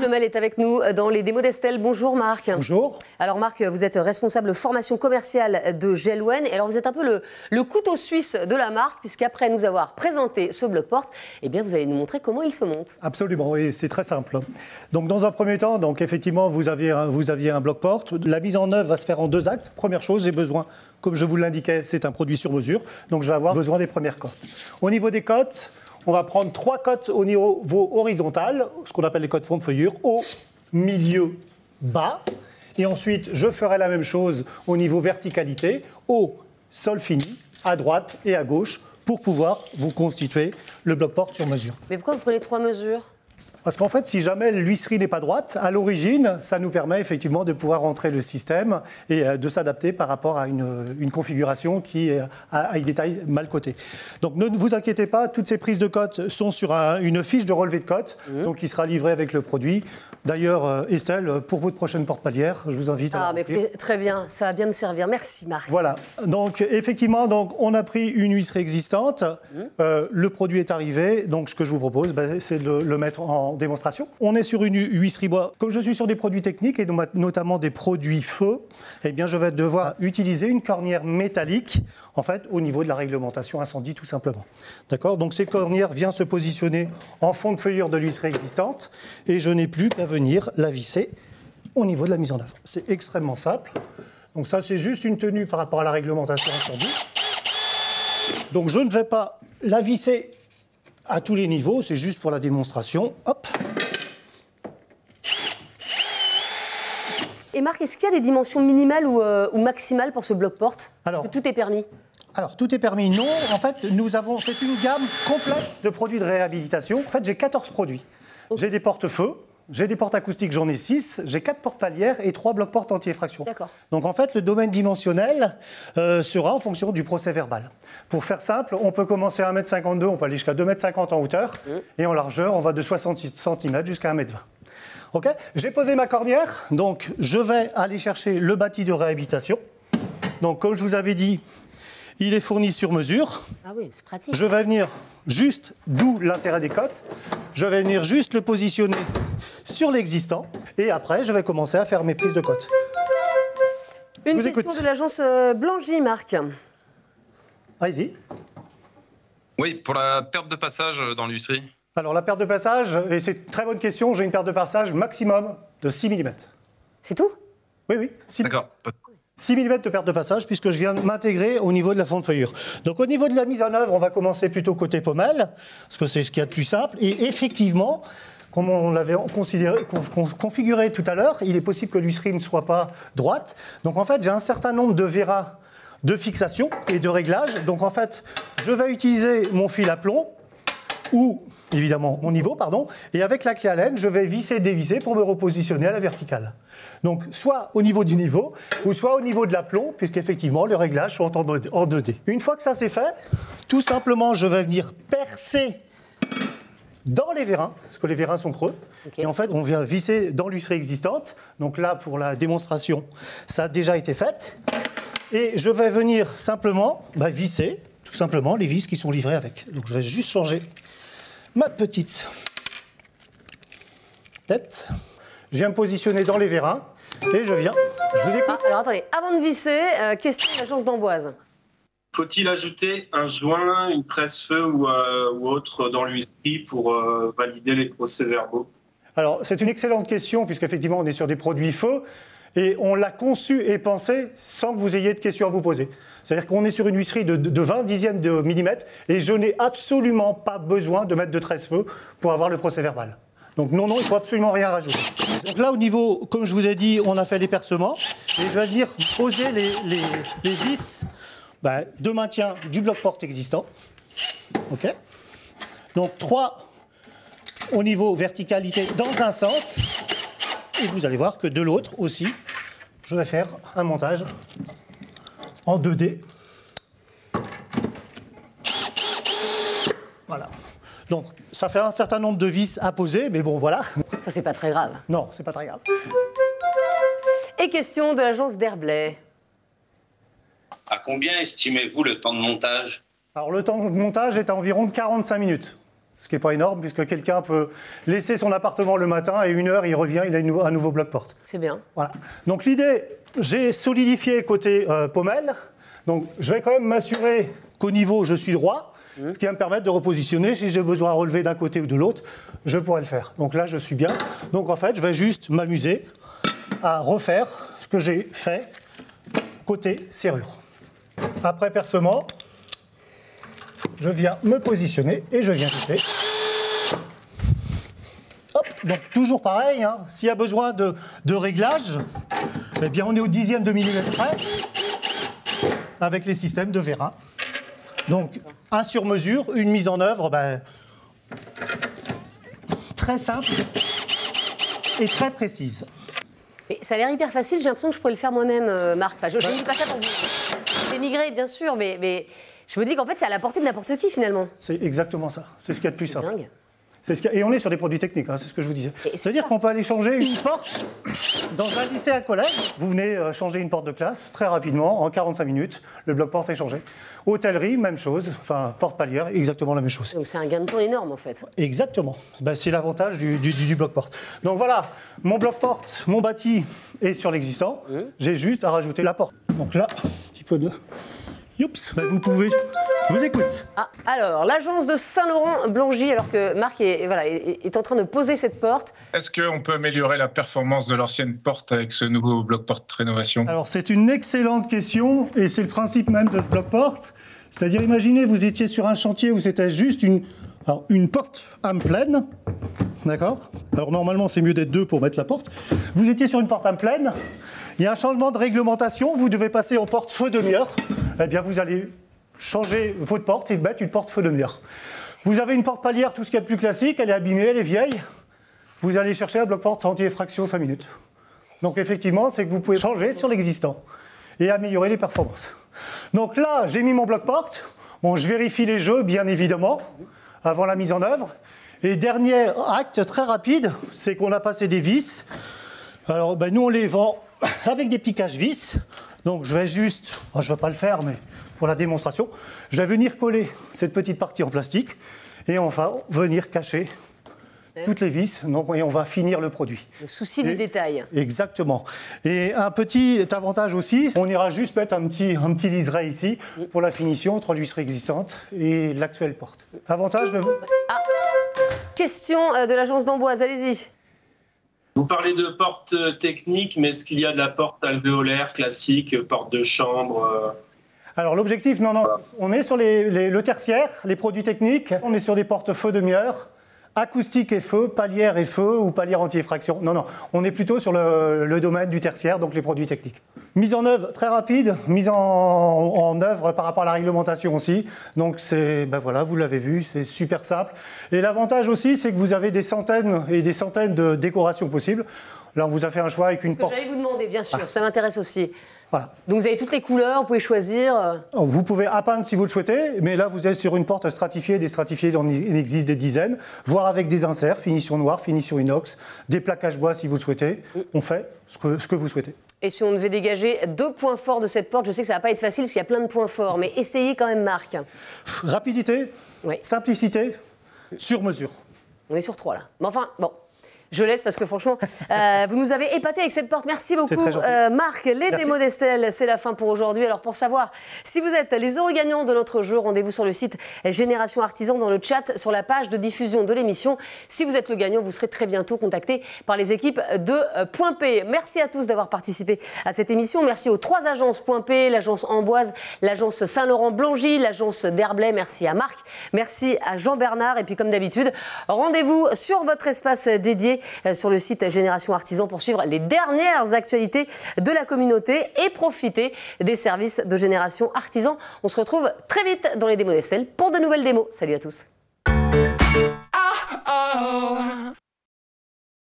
Lemel est avec nous dans les démos d'Estelle. Bonjour Marc. Bonjour. Alors Marc, vous êtes responsable formation commerciale de Gelwen. Et alors vous êtes un peu le couteau suisse de la marque, puisqu'après nous avoir présenté ce bloc-porte, eh bien vous allez nous montrer comment il se monte. Absolument, oui, c'est très simple. Donc dans un premier temps, effectivement, vous aviez un bloc-porte. La mise en œuvre va se faire en 2 actes. Première chose, j'ai besoin, comme je vous l'indiquais, c'est un produit sur mesure. Donc je vais avoir besoin des premières cotes. Au niveau des cotes, on va prendre 3 cotes au niveau horizontal, ce qu'on appelle les cotes fond de feuillure, haut, milieu, bas. Et ensuite, je ferai la même chose au niveau verticalité, haut, sol fini, à droite et à gauche, pour pouvoir vous constituer le bloc-porte sur mesure. Mais pourquoi vous prenez 3 mesures ? Parce qu'en fait, si jamais l'huisserie n'est pas droite, à l'origine, ça nous permet effectivement de pouvoir rentrer le système et de s'adapter par rapport à une configuration qui a des tailles mal cotées. Donc ne vous inquiétez pas, toutes ces prises de cotes sont sur une fiche de relevé de cotes, donc qui sera livrée avec le produit. D'ailleurs, Estelle, pour votre prochaine porte-palière, je vous invite à la remplir. Écoutez, très bien, ça va bien me servir. Merci Marc. Voilà, donc effectivement, on a pris une huisserie existante, le produit est arrivé, donc ce que je vous propose, c'est de le mettre en démonstration. On est sur une huisserie bois. Comme je suis sur des produits techniques et notamment des produits feu, eh bien je vais devoir utiliser une cornière métallique, en fait, au niveau de la réglementation incendie, tout simplement. D'accord ? Donc cette cornière vient se positionner en fond de feuillure de l'huisserie existante et je n'ai plus qu'à venir la visser au niveau de la mise en œuvre. C'est extrêmement simple. Donc ça, c'est juste une tenue par rapport à la réglementation incendie. Donc je ne vais pas la visser à tous les niveaux, c'est juste pour la démonstration. Hop. Et Marc, est-ce qu'il y a des dimensions minimales ou maximales pour ce bloc-porte ? Alors, tout est permis. Alors, tout est permis. Non, en fait, c'est une gamme complète de produits de réhabilitation. En fait, j'ai 14 produits. J'ai des porte-feux. J'ai des portes acoustiques, j'en ai 6, j'ai 4 portes palières et 3 blocs-portes anti-effraction. Donc en fait, le domaine dimensionnel sera en fonction du procès-verbal. Pour faire simple, on peut commencer à 1,52 m, on peut aller jusqu'à 2,50 m en hauteur, et en largeur, on va de 60 cm jusqu'à 1,20 m. Okay, j'ai posé ma cornière, donc je vais aller chercher le bâti de réhabilitation. Donc comme je vous avais dit, il est fourni sur mesure. Ah oui, c'est pratique. Je vais venir juste, d'où l'intérêt des cotes, je vais venir juste le positionner sur l'existant et après je vais commencer à faire mes prises de cotes. Une question de l'agence Blangy, Marc. Allez-y. Oui, pour la perte de passage dans l'huisserie. Alors la perte de passage, et c'est une très bonne question, j'ai une perte de passage maximum de 6 mm. C'est tout ? Oui, 6 mm. D'accord. 6 mm de perte de passage, puisque je viens de m'intégrer au niveau de la fond de feuillure. Donc au niveau de la mise en œuvre, on va commencer plutôt côté pommelle, parce que c'est ce qu'il y a de plus simple. Et effectivement, comme on l'avait configuré tout à l'heure, il est possible que l'huisserie ne soit pas droite. Donc en fait, j'ai un certain nombre de verras de fixation et de réglage. Donc en fait, je vais utiliser mon fil à plomb, ou évidemment mon niveau, et avec la clé Allen, je vais visser et dévisser pour me repositionner à la verticale. Donc soit au niveau du niveau, ou soit au niveau de l'aplomb, puisqu'effectivement les réglages sont en 2D. Une fois que ça c'est fait, tout simplement je vais venir percer dans les vérins, parce que les vérins sont creux, et en fait on vient visser dans l'huisserie existante. Donc là pour la démonstration, ça a déjà été fait. Et je vais venir simplement visser, tout simplement, les vis qui sont livrées avec. Donc je vais juste changer ma petite tête. Je viens me positionner dans les vérins et je viens. Je vous écoute. Alors attendez, avant de visser, question de l'agence d'Amboise. Faut-il ajouter un joint, une presse-feu ou autre dans l'huisserie pour valider les procès-verbaux? Alors c'est une excellente question puisqu'effectivement on est sur des produits feu et on l'a conçu et pensé sans que vous ayez de questions à vous poser. C'est-à-dire qu'on est sur une huisserie de 20 dixièmes de millimètre et je n'ai absolument pas besoin de mettre de tresse-feu pour avoir le procès-verbal. Donc non, il ne faut absolument rien rajouter. Donc là, au niveau, comme je vous ai dit, on a fait les percements. Et je vais venir poser les vis de maintien du bloc-porte existant. OK. Donc 3 au niveau verticalité dans un sens. Et vous allez voir que de l'autre aussi, je vais faire un montage en 2D. Voilà. Donc, ça fait un certain nombre de vis à poser, mais bon, voilà. Ça, c'est pas très grave. Non, c'est pas très grave. Et question de l'agence d'Herblay. À combien estimez-vous le temps de montage? Alors, le temps de montage est à environ 45 minutes. ce qui n'est pas énorme, puisque quelqu'un peut laisser son appartement le matin et 1 heure, il revient, il a un nouveau bloc-porte. C'est bien. Voilà. Donc l'idée, j'ai solidifié côté pommelle, donc je vais quand même m'assurer qu'au niveau, je suis droit, ce qui va me permettre de repositionner. Si j'ai besoin de relever d'un côté ou de l'autre, je pourrais le faire. Donc là, je suis bien. Donc en fait, je vais juste m'amuser à refaire ce que j'ai fait côté serrure. Après percement, je viens me positionner et je viens toucher. Hop, donc toujours pareil, hein. S'il y a besoin de réglage, eh bien on est au 10e de millimètre près avec les systèmes de Vérin. Donc un sur mesure, une mise en œuvre très simple et très précise. Mais ça a l'air hyper facile, j'ai l'impression que je pourrais le faire moi-même, Marc. Enfin, je ne dis pas ça pour vous dénigrer, bien sûr, mais je me dis qu'en fait, c'est à la portée de n'importe qui, finalement. C'est exactement ça. C'est ce qu'il y a de plus simple. Dingue. Et on est sur des produits techniques, hein, c'est ce que je vous disais. C'est-à-dire qu'on peut aller changer une porte dans un lycée à collège. Vous venez changer une porte de classe très rapidement, en 45 minutes. Le bloc-porte est changé. Hôtellerie, même chose. Enfin, porte palière, exactement la même chose. Donc c'est un gain de temps énorme, en fait. Exactement. C'est l'avantage du bloc-porte. Donc voilà, mon bloc-porte, mon bâti est sur l'existant. J'ai juste à rajouter la porte. Donc là, un petit peu de... Youps, vous pouvez... Je vous écoute. Ah, alors, l'agence de Saint-Laurent-Blangy, alors que Marc est en train de poser cette porte. Est-ce qu'on peut améliorer la performance de l'ancienne porte avec ce nouveau bloc-porte rénovation? Alors, c'est une excellente question et c'est le principe même de ce bloc-porte. C'est-à-dire, imaginez, vous étiez sur un chantier où c'était juste une porte âme pleine. D'accord? Alors, normalement, c'est mieux d'être 2 pour mettre la porte. Vous étiez sur une porte âme pleine. Il y a un changement de réglementation. Vous devez passer en porte feu demi-heure. Eh bien, vous allez changer votre porte et mettre une porte feu demi-heure. Vous avez une porte palière, tout ce qu'il y a de plus classique. Elle est abîmée, elle est vieille. Vous allez chercher un bloc-porte anti-effraction 5 minutes. Donc, effectivement, c'est que vous pouvez changer sur l'existant et améliorer les performances. Donc là, j'ai mis mon bloc-porte. Bon, je vérifie les jeux, bien évidemment, avant la mise en œuvre. Et dernier acte très rapide, c'est qu'on a passé des vis. Alors, nous, on les vend avec des petits cache-vis. Donc, je vais juste, je ne vais pas le faire, mais pour la démonstration, je vais venir coller cette petite partie en plastique et on va venir cacher toutes les vis, et on va finir le produit. Le souci du détail. Exactement. Et un petit avantage aussi, on ira juste mettre un petit liseré ici pour la finition entre l'huisserie existante et l'actuelle porte. Avantage, Question de l'agence d'Amboise, allez-y. Vous parlez de porte technique, mais est-ce qu'il y a de la porte alvéolaire classique, porte de chambre Alors l'objectif, non, on est sur le tertiaire, les produits techniques, on est sur des portes feu demi-heure, acoustique et feu, palière et feu ou palière anti-effraction. Non, on est plutôt sur le domaine du tertiaire, donc les produits techniques. Mise en œuvre très rapide, mise en œuvre par rapport à la réglementation aussi. Donc c'est, voilà, vous l'avez vu, c'est super simple. Et l'avantage aussi, c'est que vous avez des centaines et des centaines de décorations possibles. Là, on vous a fait un choix avec une porte. J'allais vous demander, bien sûr, ça m'intéresse aussi. Voilà. Donc vous avez toutes les couleurs, vous pouvez choisir. Vous pouvez appeindre si vous le souhaitez, mais là vous êtes sur une porte stratifiée, des stratifiés, il existe des dizaines, voire avec des inserts, finition noire, finition inox, des plaquages bois si vous le souhaitez. On fait ce que vous souhaitez. Et si on devait dégager 2 points forts de cette porte, je sais que ça ne va pas être facile parce qu'il y a plein de points forts, mais essayez quand même, Marc. Rapidité, simplicité, sur mesure. On est sur 3 là. Mais enfin, bon. Je laisse parce que franchement, vous nous avez épaté avec cette porte. Merci beaucoup, Marc. Les démos d'Estelle, c'est la fin pour aujourd'hui. Alors pour savoir si vous êtes les heureux gagnants de notre jeu, rendez-vous sur le site Génération Artisan dans le chat sur la page de diffusion de l'émission. Si vous êtes le gagnant, vous serez très bientôt contacté par les équipes de Point P. Merci à tous d'avoir participé à cette émission. Merci aux 3 agences Point P, l'agence Amboise, l'agence Saint-Laurent-Blangy, l'agence d'Herblay. Merci à Marc. Merci à Jean-Bernard. Et puis comme d'habitude, rendez-vous sur votre espace dédié sur le site Génération Artisan pour suivre les dernières actualités de la communauté et profiter des services de Génération Artisan. On se retrouve très vite dans les démos d'Estelle pour de nouvelles démos. Salut à tous.